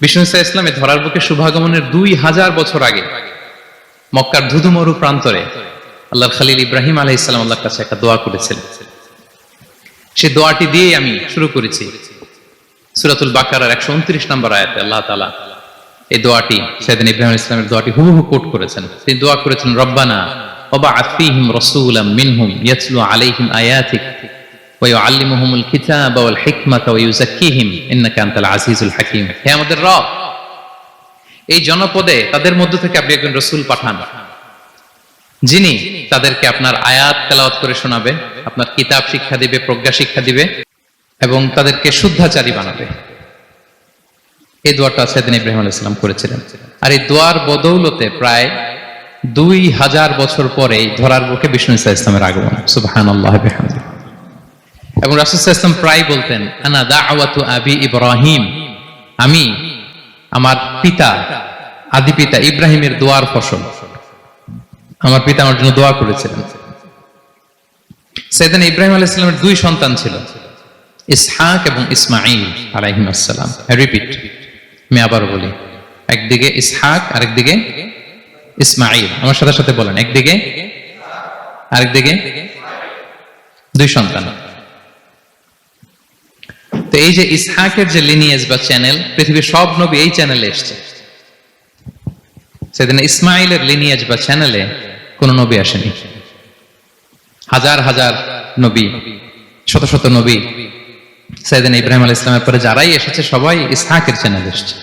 বিষ্ণু ইসলামে ধরার বুকে শুভাগমনের 2000 বছর আগে মক্কার ধুধুমরু প্রান্তরে আল্লাহর খলিল ইব্রাহিম আলাইহিস সালাম আল্লাহর কাছে একটা দোয়া করেছিলেন। সেই দোয়াটি দিয়ে আমি শুরু করেছি। সূরাতুল বাকারার 129 নম্বর আয়াতে আল্লাহ তাআলা এই দোয়াটি, সাইয়েদনা ইব্রাহিম আলাইহিস সালামের দোয়াটি হুবহু কোট করেছেন। তিনি দোয়া করেছেন, রব্বানা ওয়াবআথ ফীহিম রাসূলাম মিনহুম ইয়াতলু আলাইহিম আয়াতিক ওয়া ইউআল্লিমুহুমুল কিতাবা ওয়াল হিকমাতা ওয়া ইউযাক্কিহিম ইন্নাকা আনতাল আজিজুল হাকীম। হে আমাদের রব, এই জনপদে তাদের মধ্য থেকে আপনি একজন রাসূল পাঠান, যিনি তাদেরকে আপনার আয়াত তেলাওয়াত করে শোনাবে, আপনার কিতাব শিক্ষা দিবে, প্রজ্ঞা শিক্ষা দিবে এবং তাদেরকে শুদ্ধাচারী বানাবে। এই দোয়াটা সাইয়েদনা ইব্রাহিম আলাইহিস সালাম করেছিলেন। আর এই দোয়ার বদৌলতে প্রায় 2000 বছর পরে ধরার বুকে বিষ্ণু ইসলামের আগমন। সুবহানাল্লাহ ওয়া বিহামদিহি। এবং রাসূল সাল্লাল্লাহু আলাইহি ওয়াসাল্লাম প্রায় বলতেন, আনা দাওয়াতু আবি ইব্রাহিম, আমি আমার পিতা, আদি পিতা ইব্রাহিমের দোয়ার ফসল। আমার পিতা আমার জন্য দোয়া করেছিলেন। সাইয়েদনা ইব্রাহিম আলাইহিস সালামের 2 সন্তান ছিল, ইসহাক এবং ইসমাঈল আলাইহিস সালাম। রিপিট, আমি আবার বলি, একদিকে ইসহাক আরেকদিকে ইসমাঈল। আমার সাথে সাথে বলেন, একদিকে আরেকদিকে 2 সন্তান। তো এই যে ইসহাকের যে লিনিয়েজ বা চ্যানেল, পৃথিবীর সব নবী এই চ্যানেলে এসেছে। সেদিন ইসমাইলের লিনিয়েজ বা চ্যানেলে কোন নবী আসেনি। হাজার হাজার নবী, শত শত নবী সাইয়েদনা ইব্রাহিম আলাইহিস সালামের পরে যারাই এসেছে সবাই ইসহাকের চ্যানেলে এসেছে।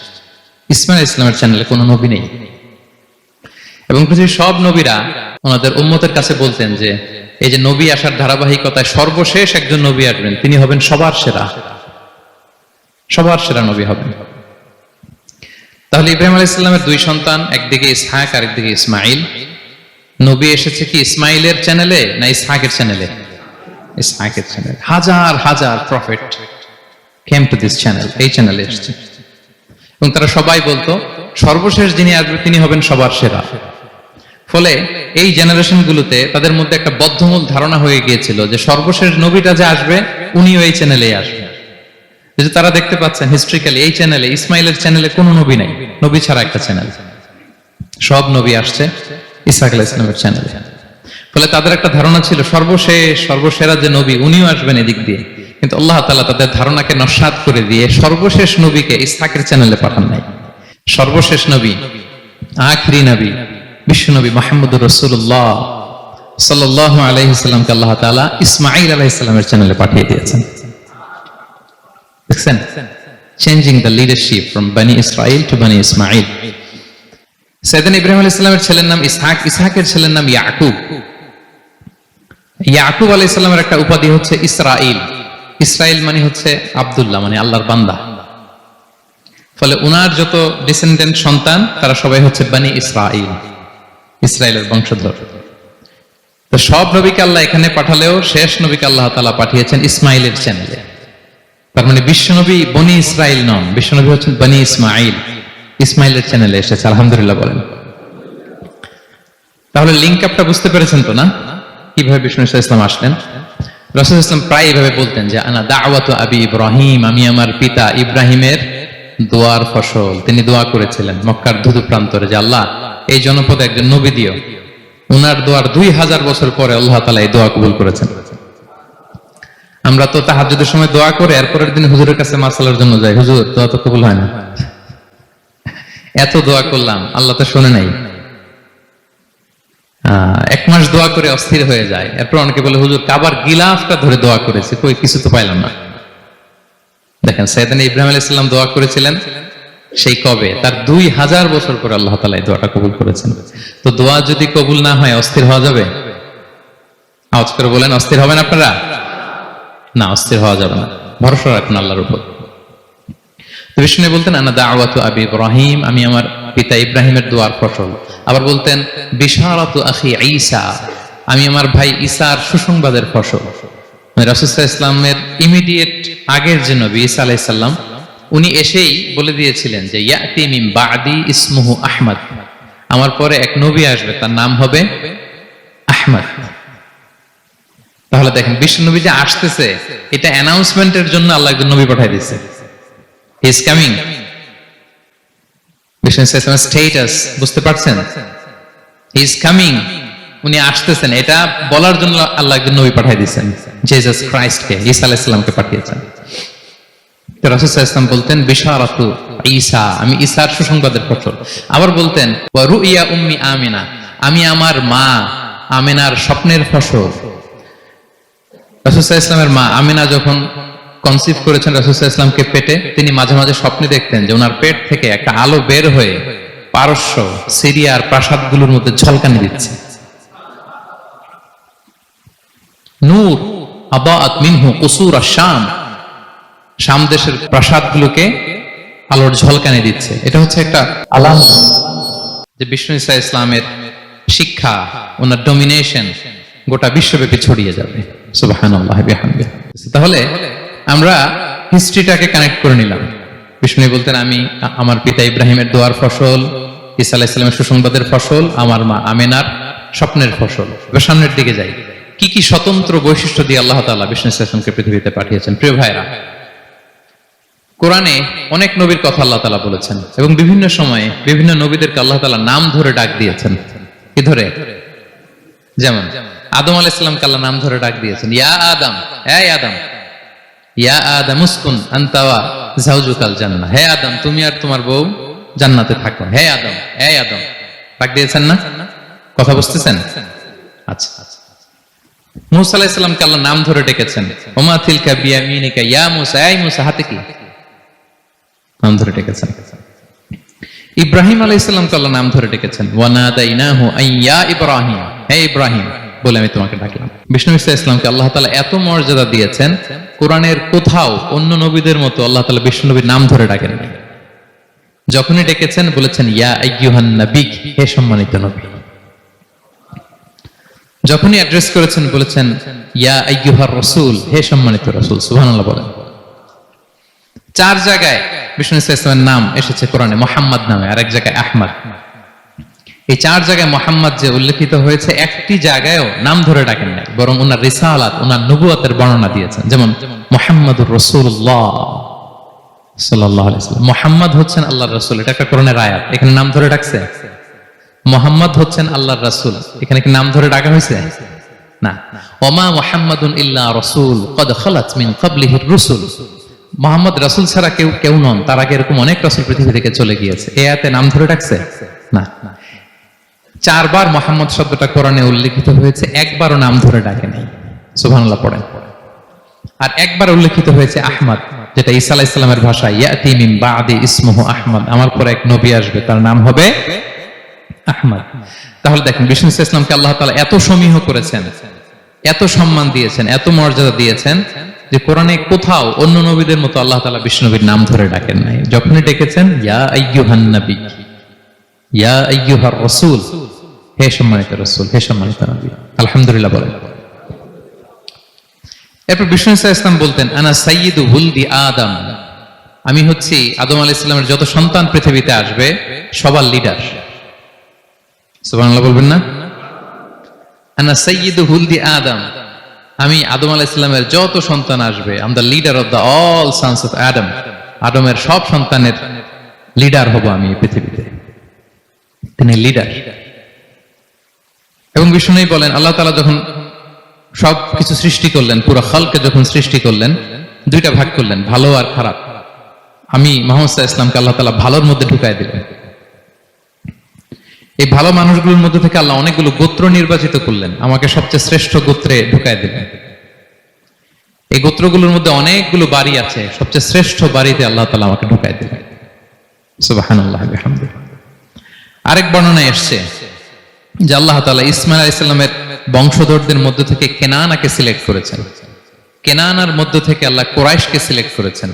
ইসমাইল ইসলামের চ্যানেলে কোনো নবী নেই। এবং পৃথিবীর সব নবীরা ওনাদের উম্মতের কাছে বলতেন যে এই যে নবী আসার ধারাবাহিকতায় সর্বশেষ একজন নবী আসবেন, তিনি হবেন সবার সেরা, সবার সেরা নবী হবেন। তাহলে ইব্রাহিম আলাইহিস সালামের 2 সন্তান, একদিকে ইসহাক আর একদিকে ইসমাঈল। নবী এসেছে কি ইসমাঈলের চ্যানেলে না ইসহাকের চ্যানেলে? ইসহাকের চ্যানেলে। হাজার হাজার prophet came to this channel, এই চ্যানেলে এসেছে। এবং তারা সবাই বলতো সর্বশেষ যিনি আসবে তিনি হবেন সবার সেরা। ফলে এই জেনারেশন গুলোতে তাদের মধ্যে একটা বদ্ধমূল ধারণা হয়ে গিয়েছিল যে সর্বশেষ নবীটা যে আসবে উনিও এই চ্যানেলেই আসবে। যে তারা দেখতে পাচ্ছেন হিস্ট্রিক্যালি এই চ্যানেলে, ইসমাইলের চ্যানেলে কোনো নবী নাই, নবী ছাড়া একটা চ্যানেল। সব নবী আসছে ইসহাক আলাইহিস সালামের চ্যানেলে। ফলে তাদের একটা ধারণা ছিল সর্বশেষ সর্বসেরা যে নবী উনিও আসবেন এদিক দিয়ে। কিন্তু আল্লাহ তাআলা তাদের ধারণাকে নস্যাৎ করে দিয়ে সর্বশেষ নবীকে ইসহাকের চ্যানেলে পাঠান নাই। সর্বশেষ নবী, আখিরি নবী, বিশ্ব নবী মুহাম্মদুর রাসূলুল্লাহ সাল্লাল্লাহু আলাইহি ওয়াসাল্লামকে আল্লাহ তাআলা ইসমাঈল আলাইহিস সালামের চ্যানেলে পাঠিয়ে দিয়েছেন। দেখছেন, চেঞ্জিং দ্য লিডারশিপ ফ্রম বনি ইসরাইল টু বনি ইসমাঈল। সাইয়েদনা ইব্রাহিম আলাইহিস সালামের ছেলের নাম ইসহাক, ইসহাকের ছেলের নাম ইয়াকুব। ইয়াকুব আলাইহিস সালামের একটা উপাধি হচ্ছে ইসরাইল। ইসরাইল মানে হচ্ছে আব্দুল্লাহ, মানে আল্লাহর বান্দা। ফলে উনার যত ডিসেন্ডেন্ট সন্তান তারা সবাই হচ্ছে বনি ইসরাইল, ইসরাইলের বংশধর। তো সব নবীকে আল্লাহ এখানে পাঠালেও শেষ নবীকে আল্লাহ তাআলা পাঠিয়েছেন ইসমাইলের চ্যানেলে। তার মানে বিশ্বনবী বনি ইসরাইল নন, বিশ্বনবী হচ্ছেন বনি ইসমাইল, ইসমাইলের চ্যানেলে এসেছে। আলহামদুলিল্লাহ বলেন। তাহলে লিংক আপটা বুঝতে পেরেছেন তো না, কিভাবে বিষ্ণু ইসলাম আসলেন? রাসূল ইসলাম প্রায় এইভাবে বলতেন যে আনা দাওয়াতু আবি ইব্রাহিম, আমি আমার পিতা ইব্রাহিমের দোয়ার ফসল। তিনি দোয়া করেছিলেন মক্কার ধুধু প্রান্তরে যে আল্লাহ এই জনপদে একজন নবী দিও। উনার দোয়ার 2000 বছর পরে আল্লাহ তাআলা এই দোয়া কবুল করেছেন। আমরা তো তাহাজ্জুদের সময় দোয়া করে এরপরের দিন হুজুরের কাছে মাসালার জন্য যাই, হুজুর দোয়া তো কবুল হয় না, এত দোয়া করলাম আল্লাহ তো শুনে নাই। 1 মাস দোয়া করে অস্থির হয়ে যায়। এরপর অনেকে বলে হুজুর কাবার গিলাফটা ধরে দোয়া করেছি, কই কিছু তো পাইলাম না। দেখেন সাইয়েদনা ইব্রাহিম আলাইহিস সালাম দোয়া করেছিলেন সেই কবে, তার 2000 বছর পরে আল্লাহ তাআলা এই দোয়াটা কবুল করেছেন। তো দোয়া যদি কবুল না হয় অস্থির হওয়া যাবে? আওয়াজ করে বলেন, অস্থির হবেন আপনারা? না, অস্থির হওয়া যাবে না, ভরসা রাখুন আল্লাহর উপর। তো বিষ্ণু বলতেন আনা দাওয়াতু আবি ইব্রাহিম, আমি আমার পিতা ইব্রাহিমের দোয়ার ফসল। আবার বলতেন বিশারাতু আখি ঈসা, আমি আমার ভাই ঈসার সুসংবাদের ফসল। রাসূল সাল্লাল্লাহু আলাইহি ওয়াসাল্লামের ইমিডিয়েট আগের যে নবী ঈসা আলাইহিস সালাম, উনি এসেই বলে দিয়েছিলেন যে ইয়াতি মিন বাদি ইসমুহু আহমদ, আমার পরে এক নবী আসবে তার নাম হবে আহমদ। তাহলে দেখেন বিশ্ব নবী যে আসতেছে এটা অ্যানাউন্সমেন্টের জন্য আল্লাহ একজন নবী পাঠিয়ে দিয়েছে, হি ইজ কামিং। বিষ্ণু ইসলামের স্টেটাস বুঝতে পারছেন? হি ইজ কামিং, উনি আসতেছেন, এটা বলার জন্য আল্লাহ একজন নবী পাঠিয়ে দিয়েছেন, জিসাস ক্রাইস্টকে, ঈসা আলাইহিস সালামকে পাঠিয়েছেন। তো রাসূল সাল্লাল্লাহু আলাইহি ওয়াসাল্লাম বলতেন বিশারাতু ঈসা, আমি ঈসার সুসংবাদের ফসল। আবার বলতেন ওয়া রুইয়া উম্মি আমিনা, আমি আমার মা আমিনার স্বপ্নের ফসল। রাসূল সাল্লাল্লাহু আলাইহি ওয়াসাল্লামের মা আমিনা যখন কনসিভ করেছেন রাসূল সাল্লাল্লাহু আলাইহি ওয়াসাল্লামকে পেটে, তিনি মাঝে মাঝে স্বপ্নে দেখতেন যে ওনার পেট থেকে একটা আলো বের হয়ে পারস্য সিরিয়ার প্রাসাদগুলোর মধ্যে ঝলকানি দিচ্ছে। নূর আদাআত মিনহু কুসুর আশ-শাম, শাম দেশের প্রাসাদগুলোকে আলোর ঝলকানি দিচ্ছে। এটা হচ্ছে একটা আলামত যে বিষ্ণু ঈসা ইসলামের শিক্ষা, ওনার ডমিনেশন গোটা বিশ্বব্যাপী ছড়িয়ে যাবে। সুবহানাল্লাহ বিহামদিহি। তাহলে আমরা হিস্ট্রিটাকে কানেক্ট করে নিলাম। বিষ্ণু বলতেন আমি আমার পিতা ইব্রাহিমের দোয়ার ফসল, ঈসা আলাইহিস সালামের সুসংবাদের ফসল, আমার মা আমিনার স্বপ্নের ফসল। এবার সামনের দিকে যাই, কি কি স্বতন্ত্র বৈশিষ্ট্য দিয়ে আল্লাহ তাআলা বিষ্ণু ইসলামকে পৃথিবীতে পাঠিয়েছেন। প্রিয় ভাইরা, কোরআনে অনেক নবীর কথা আল্লাহ তাআলা বলেছেন এবং বিভিন্ন সময়ে বিভিন্ন নবীদেরকে আল্লাহ তাআলা নাম ধরে ডাক দিয়েছেন। কি ধরে? যেমন আদম আলাইহিস সালামকে আল্লাহ নাম ধরে ডাক দিয়েছেন, ইয়া আদম, এই আদম, ইয়া আদম উসকুন আনতা ওয়া যাওজুকাল জান্নাহ, হে আদম তুমি আর তোমার বউ জান্নাতে থাকো, হে আদম, এই আদম, ডাক দিয়েছেন না? কথা বুঝতেছেন? আচ্ছা, মুসা আলাইহিস সালামকে আল্লাহ নাম ধরে ডেকেছেন, ওমা তিলকা বিয়ামিনিকা ইয়া মুসা, এই মুসা হাতে কি, নাম ধরে ডেকেছেন। ইব্রাহিম আলাইহিস সালামকে আল্লাহ নাম ধরে ডেকেছেন, ওয়া নাদাইনাহু আইয়া ইব্রাহিম, হে ইব্রাহিম বলে আমি তোমাকে ডাকলাম। বিষ্ণু ঈসা ইসলামকে আল্লাহ তাআলা এত মর্যাদা দিয়েছেন, কোরআনের কোথাও অন্য নবীদের মতো আল্লাহ তাআলা বিষ্ণু নবীর নাম ধরে ডাকেন না। যখনই ডেকেছেন বলেছেন ইয়া আইয়ুহান নবী, হে সম্মানিত নবী। যখনই অ্যাড্রেস করেছেন বলেছেন ইয়া আইয়ুহার রাসূল, হে সম্মানিত রাসূল। সুবহানাল্লাহ বলেন। 4 জায়গায় বিষ্ণু ঈসা ইসলামের নাম এসেছে কোরআনে মুহাম্মদ নামে, আর এক জায়গায় আহমদ। এই 4 জায়গায় মুহাম্মদ যে উল্লেখিত হয়েছে, একটি জায়গায়ও নাম ধরে ডাকেন নাই, বরং ওনার রিসালাত, ওনার নবুয়তের বর্ণনা দিয়েছেন। যেমন মুহাম্মাদুর রাসূলুল্লাহ সাল্লাল্লাহু আলাইহি ওয়াসাল্লাম, মুহাম্মদ হচ্ছেন আল্লাহর রাসূল, এটা একটা কোরআনের আয়াত। এখানে নাম ধরে ডাকছে? মুহাম্মদ হচ্ছেন আল্লাহর রাসূল, এখানে কি নাম ধরে ডাকা হয়েছে? না। ওমা মুহাম্মাদুন ইল্লা রাসূল ক্বাদ খালাত মিন ক্বাবলিহির রুসুল, মুহাম্মদ রাসূল ছাড়া কেউ নন, তার আগে এরকম অনেক রাসূল পৃথিবী থেকে চলে গিয়েছে। এই আয়াতে নাম ধরে ডাকছে? না। 4 বার মুহাম্মদ শব্দটা কোরআনে উল্লেখিত হয়েছে, একবারও নাম ধরে ডাকে নাই। সুবহানাল্লাহ পড়েন। আর একবার উল্লেখিত হয়েছে আহমদ, যেটা ঈসা আলাইহিস সালামের ভাষা, ইয়াতি মিন বাদি ইসমুহু আহমদ, আমার পরে এক নবী আসবে, তার নাম হবে আহমদ। তাহলে দেখেন বিষ্ণু ইসলামকে আল্লাহ তাআলা এত সমীহ করেছেন, এত সম্মান দিয়েছেন, এত মর্যাদা দিয়েছেন যে কোরআনে কোথাও অন্য নবীদের মতো আল্লাহ তাআলা বিষ্ণু নবীর নাম ধরে ডাকেন নাই। যখনই ডেকেছেন ইয়া আইয়ুহান নবী, ইয়া আইয়ুহার রাসূল, হে সম্মানিত রাসূল, হে সম্মানিত নবী। আলহামদুলিল্লাহ বলেন। এরপর বিষ্ণু ইসলাম বলতেন আনা সাইয়্যিদু ওয়ালদি আদম, আমি হচ্ছি আদম আলাইহিস সালামের যত সন্তান পৃথিবীতে আসবে সবার লিডার। সুবহানাল্লাহ বলবেন না? আনা সাইয়্যিদু ওয়ালদি আদম, আমি আদম আলাইহিস সালামের যত সন্তান আসবে, I am the leader of the all sons of আদম, আদমের সব সন্তানের লিডার হব আমি এই পৃথিবীতে। তিনি লিডার। এবং বিষ্ণু বলেন আল্লাহ তাআলা যখন সব কিছু সৃষ্টি করলেন, পুরো খালকে যখন সৃষ্টি করলেন, 2টা ভাগ করলেন, ভালো আর খারাপ। আমি মুহাম্মদ সাল্লাল্লাহু আলাইহি ওয়াসাল্লামকে আল্লাহ তাআলা ভালোর মধ্যে ঢুকায় দিলেন। এই ভালো মানুষগুলোর মধ্যে থেকে আল্লাহ অনেকগুলো গোত্র নির্বাচিত করলেন, আমাকে সবচেয়ে শ্রেষ্ঠ গোত্রে ঢুকায় দিলেন। এই গোত্রগুলোর মধ্যে অনেকগুলো বাড়ি আছে, সবচেয়ে শ্রেষ্ঠ বাড়িতে আল্লাহ তাআলা আমাকে ঢুকায় দিলেন। সুবহানাল্লাহ বিহামদিহি। আরেক বর্ণনায় এসেছে যে আল্লাহ তাআলা ইসমাঈল আলাইহিস সালামের বংশধরদের মধ্য থেকে কেনানাকে সিলেক্ট করেছেন, কেনানার মধ্য থেকে আল্লাহ কুরাইশকে সিলেক্ট করেছেন,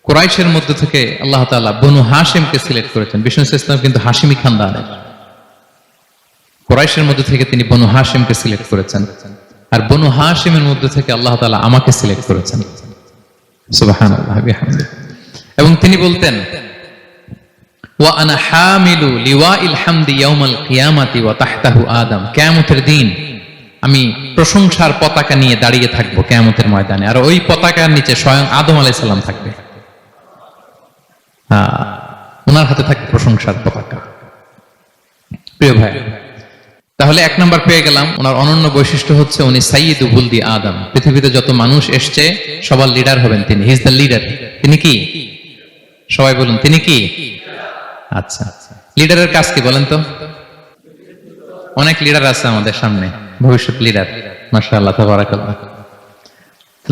কুরাইশের মধ্য থেকে আল্লাহ তাআলা বনু হাশিমকে সিলেক্ট করেছেন। বিষ্ণু ইসলাম কিন্তু হাশিমি খানদানের, কুরাইশের মধ্য থেকে তিনি বনু হাশিমকে সিলেক্ট করেছেন, আর বনু হাশিমের মধ্য থেকে আল্লাহ তাআলা আমাকে সিলেক্ট করেছেন। সুবহানাল্লাহ বিহামদিহি। এবং তিনি বলতেন ওয়া আনা হামিলু লিওয়াইল হামদি ইয়াউমাল কিয়ামাতি ওয়া তাহতাহু আদম, কিয়ামতের দিন আমি প্রশংসার পতাকা নিয়ে দাঁড়িয়ে থাকবো কিয়ামতের ময়দানে, আর ওই পতাকার নিচে স্বয়ং আদম আলাইহিস সালাম থাকবে। ওনার হাতে থাকে প্রশংসার পতাকা। প্রিয় ভাই, তাহলে 1 নাম্বার পেয়ে গেলাম। ওনার অনন্য বৈশিষ্ট্য হচ্ছে উনি সাইয়্যিদু বুলদি আদম। পৃথিবীতে যত মানুষ এসছে সবার লিডার হবেন তিনি। He is the leader. তিনি কি? সবাই বলুন, তিনি কি? আচ্ছা, লিডারের কাজ কি বলেন তো? অনেক লিডার আছে আমাদের সামনে, ভবিষ্যৎ লিডার, মাশাআল্লাহ, তাবারাকাল্লাহ।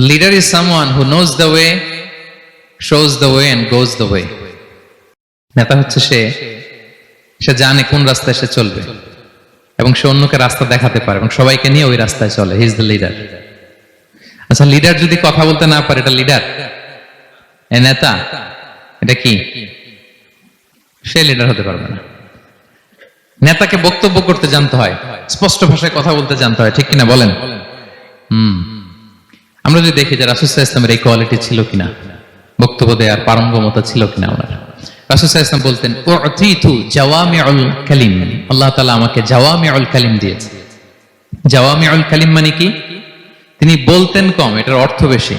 Leader is someone who knows the way, shows the way and goes the way. নেতা হচ্ছে সে জানে কোন রাস্তায় সে চলবে এবং সে অন্যকে রাস্তা দেখাতে পারে এবং সবাইকে নিয়ে ওই রাস্তায় চলে। He is the leader. আচ্ছা, লিডার যদি কথা বলতে না পারে, এটা লিডার? এ নেতা? এটা কি? সে লিডার হতে পারবে না। নেতাকে বক্তব্য করতে জানতে হয়, স্পষ্ট ভাষায় কথা বলতে জানতে হয়, ঠিক কিনা বলেন? আমরা যদি দেখি যে রাসূল সাল্লাল্লাহু আলাইহি ওয়াসাল্লামের এই কোয়ালিটি ছিল কিনা, বক্তব্য দেওয়ার পারঙ্গমতা ছিল কিনা ওনার। রাসূল সাল্লাল্লাহু আলাইহি ওয়াসাল্লাম বলতেন, উতিতু জাওয়ামিউল কালিম। আল্লাহ তাআলা আমাকে জাওয়ামিউল কালিম দিয়েছে। জাওয়ামিউল কালিম মানে কি? তিনি বলতেন কম, এটার অর্থ বেশি।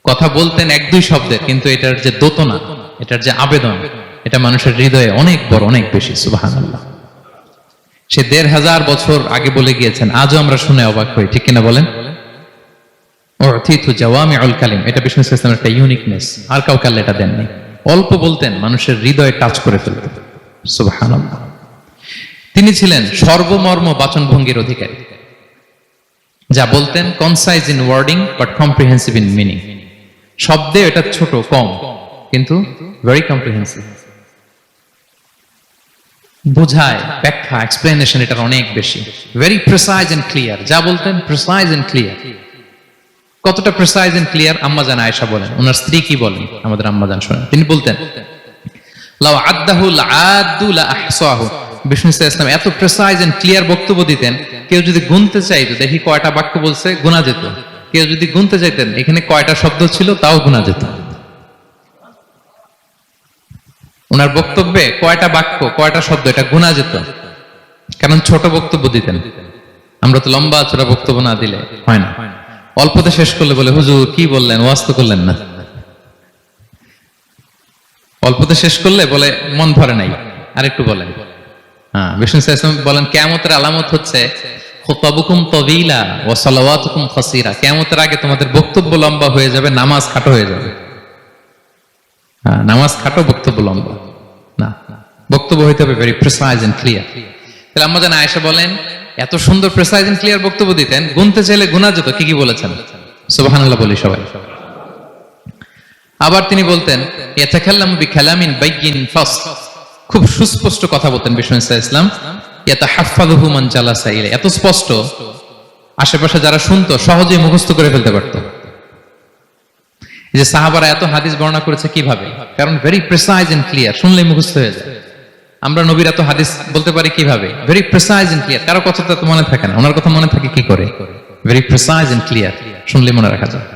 কথা বলতেন 1-2 শব্দের, কিন্তু এটার যে দোতনা, এটার যে আবেদন, এটা মানুষের হৃদয়ে অনেক বড়, অনেক বেশি। সুবহানাল্লাহ। সে 1500 বছর আগে বলে গিয়েছেন, আজও আমরা শুনে অবাক হই, ঠিক কিনা বলেন? উতিতু জাওয়ামিউল কালিম, এটা বিষ্ণু সাল্লাল্লাহু আলাইহি ওয়াসাল্লামের একটা ইউনিকনেস। আর কাউকে আল্লাহ এটা দেননি। অল্প বলতেন, মানুষের হৃদয়ে টাচ করে ফেলতেন। সুবহানাল্লাহ। তিনি ছিলেন সর্বমর্ম বাচনভঙ্গির অধিকারী। যা বলতেন concise in wording but comprehensive in meaning. শব্দে এটা ছোট, কম, কিন্তু ভেরি কম্প্রিহেন্সিভ। বোঝায়, ব্যাখ্যা, এক্সপ্লেনেশন এটার অনেক বেশি। Very precise and clear. যা বলতেন প্রিসাইজ এন্ড ক্লিয়ার। কতটা প্রিসাইজ এন্ড ক্লিয়ার? আম্মা জান আয়েশা বলেন, ওনার স্ত্রী কি বলেন আমাদের আম্মা জান শোনেন। তিনি বলতেন, লাউ আদ্দাহু লাআদ্দু লা আহসাহু। বিষ্ণু সাল্লাল্লাহু আলাইহি ওয়াসাল্লাম এত প্রিসাইজ এন্ড ক্লিয়ার বক্তব্য দিতেন, কেউ যদি গুনতে চাইতো, দেখি কয়টা বাক্য বলছে, গোনা যেত। কেউ যদি গুনতে চাইতেন এখানে কয়টা শব্দ ছিল, তাও গোনা যেত। ওনার বক্তব্যে কয়টা বাক্য, কয়টা শব্দ, এটা গোনা যেত, কারণ ছোট বক্তব্য দিতেন। আমরা তো লম্বা চড়া বক্তব্য না দিলে হয় না। অল্পতে শেষ করলে বলে, হুজুর কি বললেন, ওয়াজ তো করলেন না। অল্পতে শেষ করলে বলে, মন ভরে নাই, আরেকটু বলেন। হ্যাঁ, বিষ্ণু সাল্লাল্লাহু আলাইহি ওয়াসাল্লাম বলেন, কিয়ামতের আলামত হচ্ছে খুতাবুকুম তাওয়িলা ওয়া সালাওয়াতুকুম কাসীরা। কিয়ামতের আগে তোমাদের বক্তব্য লম্বা হয়ে যাবে, নামাজ খাটো হয়ে যাবে। হ্যাঁ, নামাজ খাটো, বক্তব্য লম্বা না। বক্তব্য হইতে হবে ভেরি প্রিসাইজ এন্ড ক্লিয়ার। তাহলে আম্মা জান আয়েশা বলেন, এত সুন্দর প্রিসাইজ এন্ড ক্লিয়ার বক্তব্য দিতেন, গুনতে চাইলে গুনা যেত। কি কি বলেছেন? সুবহানাল্লাহ বলি সবাই। আবার তিনি বলতেন, ইয়াতাকাল্লামু বিকালামিন বাইয়িন ফাসল। খুব সুস্পষ্ট কথা বলতেন বিষ্ণু সাল্লাল্লাহু আলাইহি ওয়াসাল্লাম। ইয়াতাহাফফাযুহু মান জালাসা ইলাইহি। এত স্পষ্ট, আশেপাশে যারা শুনতো সহজেই মুখস্থ করে ফেলতে পারত। এই যে সাহাবারা এত হাদিস বর্ণনা করেছে কিভাবে? কারণ ভেরি প্রিসাইজ এন্ড ক্লিয়ার, শুনলেই মুখস্থ হয়ে যায়। আমরা নবীর এত হাদিস বলতে পারি কিভাবে? Very precise and clear. কারো কথা তো মনে থাকে না, ওনার কথা মনে থাকে কি করে? ভেরি প্রিসাইজ এন্ড ক্লিয়ার, শুনলে মনে রাখা যায়।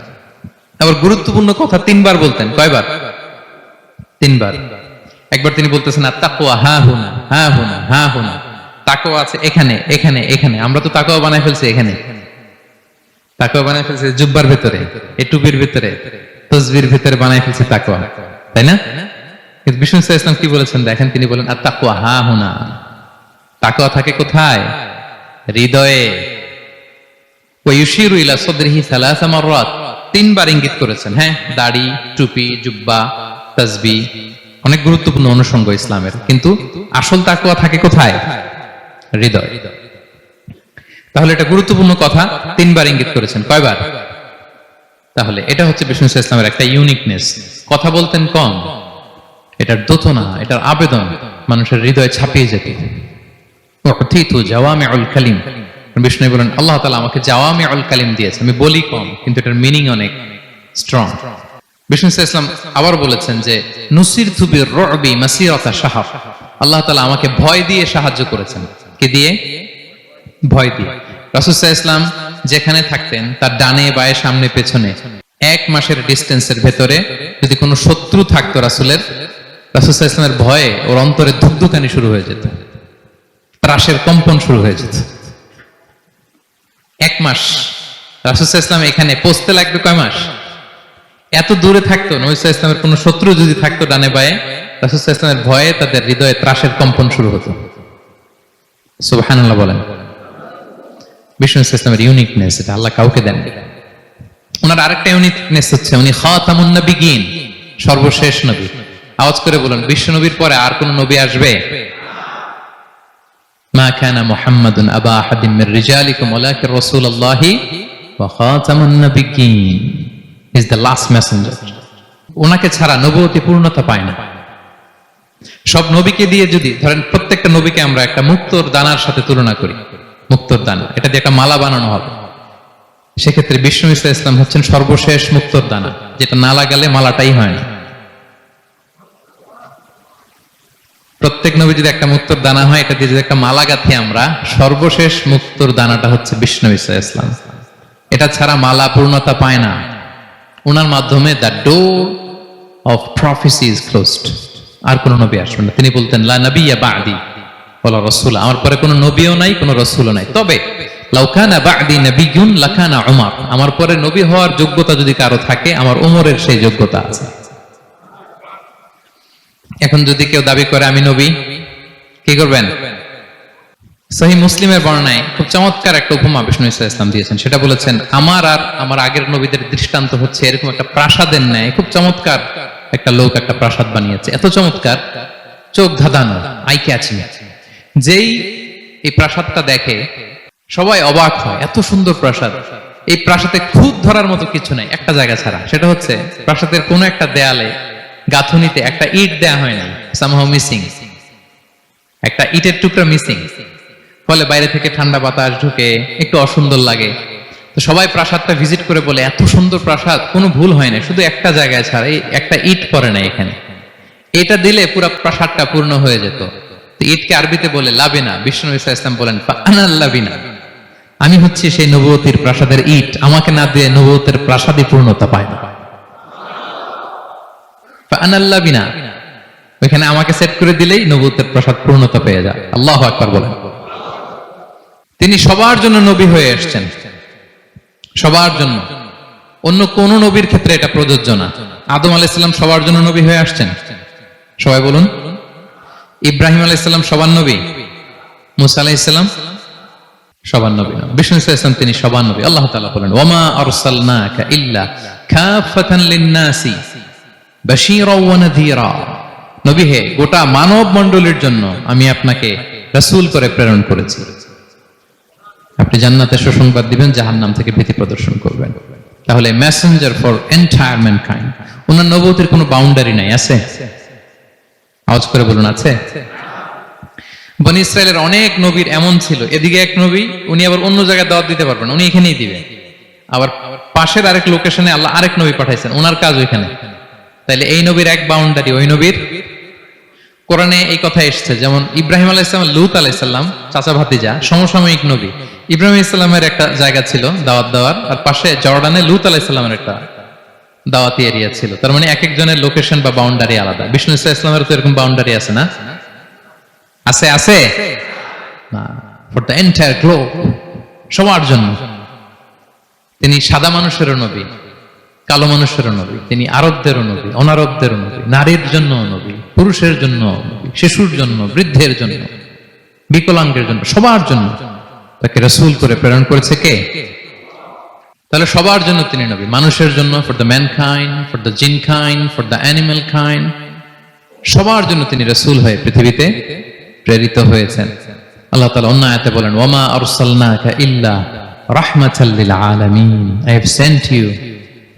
আবার গুরুত্বপূর্ণ কথা 3 বার বলতেন। কয়বার? 3 বার। একবার তিনি বলতেছেন, আত-তাকওয়া হা হুনা, হা হুনা, হা হুনা। তাকওয়া আছে এখানে, এখানে, এখানে। আমরা তো তাকওয়া বানাই ফেলছি এখানে। তাকওয়া বানাই ফেলছি জুব্বার ভিতরে, এই টুপির ভিতরে, তসবির ভিতরে বানাই ফেলছি তাকওয়া, তাই না? কিন্তু বিষ্ণু সাল্লাল্লাহু আলাইহি ওয়াসাল্লাম কি বলেছেন দেখেন, তিনি বলেন, আত-তাকওয়া হা হুনা। তাকওয়া থাকে কোথায়? হৃদয়ে। ওয়া ইউশিরু ইলা সাদরিহি 3 মাররাত। 3 বার ইঙ্গিত করেছেন। হ্যাঁ, দাড়ি, টুপি, জুব্বা, তাসবিহ অনেক গুরুত্বপূর্ণ অনুষঙ্গ ইসলামের, কিন্তু আসল তাকওয়া থাকে কোথায়? হৃদয়। তাহলে এটা গুরুত্বপূর্ণ কথা, 3 বার ইঙ্গিত করেছেন। কয়বার? তাহলে এটা হচ্ছে বিষ্ণু সাল্লাল্লাহু আলাইহি ওয়াসাল্লামের একটা ইউনিকনেস। কথা বলতেন কম, এটার দোতনা, এটার আবেদন মানুষের হৃদয়ে ছাপিয়ে যেত। উতিতু জাওয়ামিউল কালিম। বিষ্ণু বলেন, আল্লাহ তাআলা আমাকে জাওয়ামিউল কালিম দিয়েছে। আমি বলি কম, কিন্তু এটার মিনিং অনেক স্ট্রং। বিষ্ণু সাল্লাল্লাহু আলাইহি ওয়াসাল্লাম আবার বলেছেন যে, নুসিরতু বির-রু'বি মাসিরাতা শাহর। আল্লাহ তাআলা আমাকে ভয় দিয়ে সাহায্য করেছেন। কি দিয়ে? ভয় দিয়ে। রাসূল সাল্লাল্লাহু আলাইহি ওয়াসাল্লাম যেখানে থাকতেন তার ডানে বায়ে সামনে পেছনে 1 মাসের ডিস্টেন্সের ভেতরে যদি কোনো শত্রু থাকতো রাসূলের, রাসূল সাল্লাল্লাহু আলাইহি ওয়াসাল্লামের ভয়ে ওর অন্তরে ধুকধুকানি শুরু হয়ে যেত, প্রাণের কম্পন শুরু হয়ে যেত। 1 মাস রাসূল সাল্লাল্লাহু আলাইহি ওয়াসাল্লাম এখানে পৌঁছতে লাগবে কয় মাস? এত দূরে থাকতো, নবী সাল্লাল্লাহু আলাইহি ওয়াসাল্লামের কোনো শত্রু যদি থাকতো ডানে বায়ে, রাসূল সাল্লাল্লাহু আলাইহি ওয়াসাল্লামের ভয়ে তাদের হৃদয়ে ত্রাসের কম্পন শুরু হতো। সুবহানাল্লাহ বলেন। বিষ্ণু সাল্লাল্লাহু আলাইহি ওয়াসাল্লামের ইউনিকনেস, এটা আল্লাহ কাউকে দেননি। ওনার আরেকটা ইউনিকনেস হচ্ছে উনি খাতামুন নবিয়্যিন, সর্বশেষ নবী। আওয়াজ করে বলুন, বিশ্ব নবীর পরে আর কোন নবী আসবে? মা কানা মুহাম্মাদুন আবা আহাদিন মির রিজালিকুম ওয়ালাকিন রাসূলুল্লাহি ওয়া খাতামুন নবিয়্যিন, ইজ দ্য লাস্ট মেসেঞ্জার। ওনাকে ছাড়া নবুয়তি পূর্ণতা পায় না। সব নবীকে দিয়ে যদি ধরেন প্রত্যেকটা নবীকে আমরা একটা মুক্তোর দানার সাথে তুলনা করি, মুক্তোর দানা, এটা দিয়ে একটা মালা বানানো হবে, সেক্ষেত্রে বিষ্ণু ঈসা ইসলাম হচ্ছেন সর্বশেষ মুক্তোর দানা, যেটা না লাগালে মালাটাই হয় না। প্রত্যেক নবী যদি একটা মুক্তোর দানা হয়, এটা দিয়ে যদি একটা মালা গাঁথি আমরা, সর্বশেষ মুক্তোর দানাটা হচ্ছে বিষ্ণু ঈসা ইসলাম। এটা ছাড়া মালা পূর্ণতা পায় না। ওনার মাধ্যমে the door of prophecy is closed. আর কোন নবী আসবেন না। তিনি বলতেন লা নবিয়্যা বা'দি ওয়ালা রাসূল, আমার পরে কোনো নবীও নাই, কোনো রাসূলও নাই। তবে লাউ কানা বা'দি নবিয়্যুন লাকানা উমর, আমার পরে নবী হওয়ার যোগ্যতা যদি কারো থাকে, আমার উমরের সেই যোগ্যতা আছে। এখন যদি কেউ দাবি করে আমি নবী, কি করবেন? সহিহ মুসলিমের বর্ণনায় খুব চমৎকার একটা উপমা বিষ্ণু ঈসা ইসলাম দিয়েছেন। সেটা বলেছেন, আমার আর আমার আগের নবীদের দৃষ্টান্ত হচ্ছে এরকম একটা প্রাসাদের ন্যায়। খুব চমৎকার একটা লোক একটা প্রাসাদ বানিয়েছে, এত চমৎকার, চোখ ধাঁধানো, আই ক্যাচিং। যেই এই প্রাসাদটা দেখে সবাই অবাক হয়, এত সুন্দর প্রাসাদ। এই প্রাসাদে খুঁত ধরার মতো কিছু নাই একটা জায়গা ছাড়া, সেটা হচ্ছে প্রাসাদের কোনো একটা দেয়ালে গাঁথুনিতে একটা ইট দেয়া হয় নাই, সামহাউ মিসিং, একটা ইটের টুকরা মিসিং। ফলে বাইরে থেকে ঠান্ডা বাতাস ঢুকে একটু অসুন্দর লাগে। তো সবাই প্রাসাদটা ভিজিট করে বলে এত সুন্দর প্রাসাদ, কোনো ভুল হয় না, শুধু একটা জায়গায় ছাড়া, এই একটা ইট পড়ে না এখানে। এটা দিলে পুরো প্রাসাদটা পূর্ণ হয়ে যেত। তো ইটকে আরবিতে বলে লাবিনা। বিষ্ণু ঈসা ইসলাম বলেন ফাআনাল লাবিনা, আমি হচ্ছি সেই নবুয়তির প্রাসাদের ইট, আমাকে না দিয়ে নবুয়তের প্রাসাদই পূর্ণতা পায় না। ফাআনাল লাবিনা, ওখানে আমাকে সেট করে দিলেই নবুয়তের প্রাসাদ পূর্ণতা পেয়ে যায়। আল্লাহু আকবার বলেন। তিনি সবার জন্য নবী হয়ে এসেছেন, সবার জন্য। অন্য কোন নবীর ক্ষেত্রে এটা প্রযোজ্য না। আদম আলাইহিস সালাম সবার জন্য নবী হয়ে আসছেন, সবাই বলুন। ইব্রাহিম আলাইহিস সালাম সবার নবী, মুসা আলাইহিস সালাম সবার নবী না। বিষ্ণু ঈসা ইসলাম তিনি সবার নবী। আল্লাহ তাআলা বলেন ওয়ামা আরসালনাকা ইল্লা কাফাতান লিন-নাসি বাশীরাও ওয়া নাযীরা, নবী হে, গোটা মানব মণ্ডলীর জন্য আমি আপনাকে রাসূল করে প্রেরণ করেছি। আপনি জান্নাতের সুসংবাদ দিবেন, জাহান্নাম থেকে ভীতি প্রদর্শন করবেন। তাহলে মেসেঞ্জার ফর এন্টায়ার ম্যানকাইন্ড। ওনার নবুয়তের কোনো বাউন্ডারি নাই, আছে? আওয়াজ করে বলুন, আছে? বনি ইসরায়েলের অনেক নবীর এমন ছিল, এদিকে এক নবী, উনি আবার অন্য জায়গায় দাওয়াত দিতে পারবেন, উনি এখানেই দিবেন। আবার পাশের আরেক লোকেশনে আল্লাহ আরেক নবী পাঠাইছেন, ওনার কাজ ওইখানে। তাইলে এই নবীর এক বাউন্ডারি, ওই নবীর। কোরআনে এই কথা এসেছে, যেমন ইব্রাহিম আলাইহিস সালাম, লূত আলাইহিস সালাম চাচা ভাতিজা, সমসাময়িক নবী। ইব্রাহিম আলাইহিস সালামের একটা জায়গা ছিল দাওয়াত দেওয়ার, আর পাশে জর্ডানে লূত আলাইহিস সালামের একটা দাওয়াতি এরিয়া ছিল। তার মানে এক একজনের লোকেশন বা বাউন্ডারি আলাদা। বিষ্ণু ঈসা ইসলামের তো এরকম বাউন্ডারি আছে না? আছে? আছে না, ফর দ্য এন্টায়ার গ্লোব, সবার জন্য। তিনি সাদা মানুষেরও নবী, কালো মানুষেরও নবী, তিনি আরবদেরও নবী, অনারবদেরও নবী, নারীর জন্য নবী, পুরুষের জন্য নবী, শিশুর জন্য, বৃদ্ধের জন্য, বিকলাঙ্গের জন্য, সবার জন্য তাকে রাসূল করে প্রেরণ করেছে কে? তাহলে সবার জন্য তিনি নবী, মানুষের জন্য, for the mankind, for the জিনকাইন্ড, for the animal kind, সবার জন্য তিনি রাসূল হয়ে পৃথিবীতে প্রেরিত হয়েছেন। আল্লাহ তাআলা অন্য আয়াতে বলেন ওয়ামা আরসালনাকা ইল্লা রাহমাতাল লিল আলামিন, I have sent you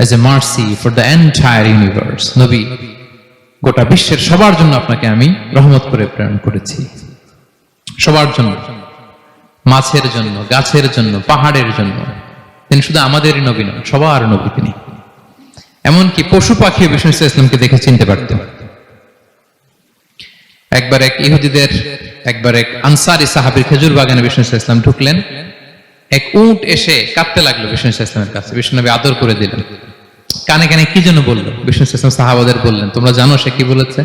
as a mercy for the entire universe. নবী, গোটা বিশ্বের সবার জন্য আপনাকে আমি রহমত করে প্রেরণ করেছি, সবার জন্য, মাছের জন্য, গাছের জন্য, পাহাড়ের জন্য। তিনি শুধু আমাদেরই নবী নন, সবার নবী তিনি। এমনকি পশু পাখি বিষ্ণু ঈসা ইসলামকে দেখে চিনতে পারতেন। একবার এক ইহুদিদের, একবার এক আনসারী সাহাবীর খেজুর বাগানে বিষ্ণু ঈসা ইসলাম ঢুকলেন। এক উট এসে কাঁদতে লাগলো বিষ্ণু ঈসা ইসলামের কাছে। বিষ্ণু নবী আদর করে দিলেন। কানে কানে কি জন্য বললো? বিষ্ণু ঈসা ইসলাম সাহাবাদের বললেন, তোমরা জানো সে কি বলেছে?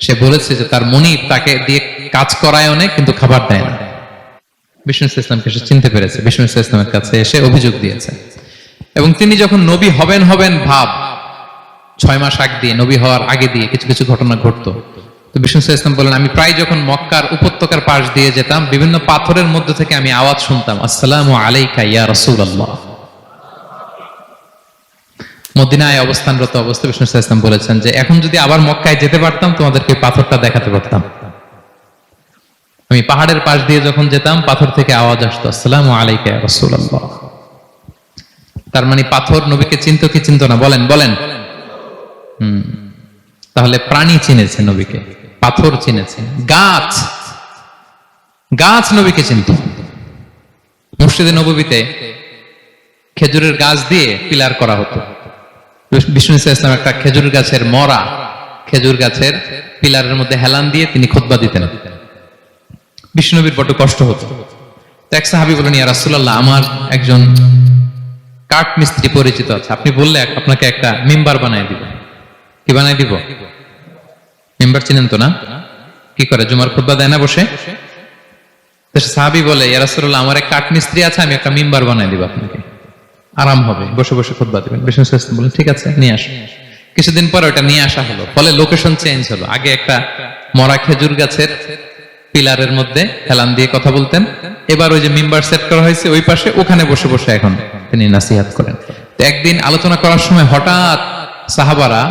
সে বলেছে যে তার মনিব তাকে দিয়ে কাজ করায় অনেক, কিন্তু খাবার দেয় না। বিষ্ণু ঈসা ইসলামকে সে চিনতে পেরেছে, বিষ্ণু ঈসা ইসলামের কাছে এসে অভিযোগ দিয়েছে। এবং তিনি যখন নবী হবেন ভাব 6 মাস আগ দিয়ে, নবী হওয়ার আগে দিয়ে কিছু কিছু ঘটনা ঘটতো। তো বিষ্ণু সাল্লাল্লাহু আলাইহি ওয়াসাল্লাম বলেন, আমি প্রায় যখন মক্কার উপত্যকার পাশ দিয়ে যেতাম, বিভিন্ন পাথরের মধ্য থেকে আমি আওয়াজ শুনতাম, আসসালামু আলাইকা ইয়া রাসূলুল্লাহ। মদিনায় অবস্থানরত অবস্থায় বিষ্ণু সাল্লাল্লাহু আলাইহি ওয়াসাল্লাম বলেছেন যে এখন যদি আবার মক্কায় যেতে পারতাম, তোমাদেরকে পাথরটা দেখাতে পারতাম। আমি পাহাড়ের পাশ দিয়ে যখন যেতাম, পাথর থেকে আওয়াজ আসতো, আসসালামু আলাইকা ইয়া রাসূলুল্লাহ। তার মানে পাথর নবীকে চিনতো কি চিনতো না? বলেন বলেন। তাহলে প্রাণী চিনেছে নবীকে, পাথর চিনেছে, গাছ গাছ নবীকে চিনত। মসজিদে নববীতে খেজুরের গাছ দিয়ে পিলার করা হতো। বিষ্ণু ইসলাম একটা খেজুর গাছের মরা খেজুর গাছের পিলারের মধ্যে হেলান দিয়ে তিনি খুতবা দিতেন। বিষ্ণুনবীর বড় কষ্ট হতো। এক সাহাবী বলেন, ইয়া রাসূলুল্লাহ, আমার একজন কাঠ মিস্ত্রি পরিচিত আছে, আপনি বললে আপনাকে একটা মিম্বার বানায় দিব। কি বানায় দিব? মিম্বার চিনেন তো না? কি করে, জুমার খুতবা দেয় না বসে? সাহাবী বলে, ইয়া রাসূলুল্লাহ, আমার এক কাঠ মিস্ত্রি আছে, আমি একটা মিম্বার বানায় দিব আপনাকে, আরাম হবে, বসে বসে খুতবা দিবেন। বিষ্ণু সাল্লাল্লাহু আলাইহি ওয়াসাল্লাম বলেন, ঠিক আছে, নিয়ে আসো। কিছুদিন পরে ওটা নিয়ে আসা হলো, ফলে লোকেশন চেঞ্জ হলো। আগে একটা মরা খেজুর গাছের পিলারের মধ্যে হেলান দিয়ে কথা বলতেন, এবার ওই যে মিম্বার সেট করা হয়েছে ওই পাশে, ওখানে বসে বসে এখন তিনি নাসিহাত করেন। তো একদিন আলোচনা করার সময় হঠাৎ সাহাবারা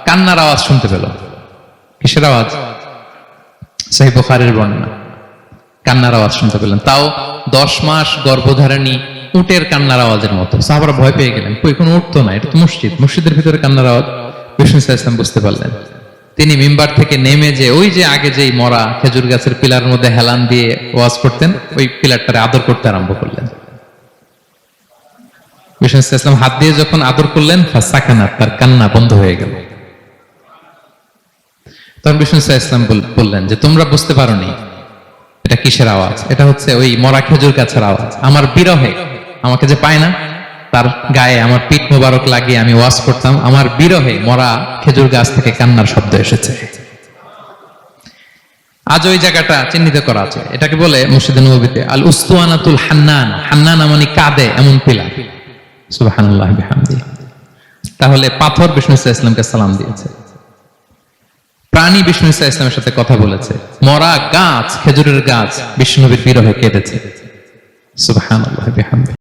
কান্নার আওয়াজ শুনতে পেল। কিসের আওয়াজ? সহিহ বুখারীর বর্ণনা, কান্নার আওয়াজ শুনতে পেলেন। তাও 10 মাস গর্ভধারিণী উটের কান্নার আওয়াজের মতো। সাহাবারা ভয় পেয়ে গেলেন, কই কোনো উট তো না, এটা তো মসজিদ, মসজিদের ভিতরে কান্নার আওয়াজ। বিষ্ণু সাল্লাল্লাহু আলাইহি ওয়াসাল্লাম বুঝতে পারলেন। তিনি মিম্বার থেকে নেমে যে ওই যে আগে যেই মরা খেজুর গাছের পিলারের মধ্যে হেলান দিয়ে ওয়াজ করতেন, ওই পিলারটারে আদর করতে আরম্ভ করলেন। বিষ্ণু সাল্লাল্লাহু আলাইহি ওয়াসাল্লাম হাত দিয়ে যখন আদর করলেন, ফাসাকানাত, তার কান্না বন্ধ হয়ে গেল। তখন বিষ্ণু সাল্লাল্লাহু আলাইহি ওয়াসাল্লাম বললেন যে তোমরা বুঝতে পারোনি এটা কিসের আওয়াজ? এটা হচ্ছে ওই মরা খেজুর গাছের আওয়াজ। আমার বিরহে, আমাকে যে পায় না, তার গায়ে আমার পিঠ মোবারক লাগিয়ে আমি ওয়াজ করতাম, আমার বিরহে মরা খেজুর গাছ থেকে কান্নার শব্দ এসেছে। আজ ওই জায়গাটা চিহ্নিত করা আছে। এটাকে বলে মসজিদে নববীতে আল উস্তুয়ানাতুল হান্নান। হান্নানা মানে কাঁদে এমন পিলার। সুবহানাল্লাহ বিহামদি। তাহলে পাথর বিষ্ণু সাল্লাল্লাহু আলাইহি ওয়াসাল্লামকে সালাম দিয়েছে, প্রাণী বিষ্ণু সাল্লাল্লাহু আলাইহি ওয়াসাল্লামের সাথে কথা বলেছে, মরা গাছ খেজুরের গাছ বিষ্ণু নবীর বিরহে কেঁদেছে। সুবহানাল্লাহ বিহামদি।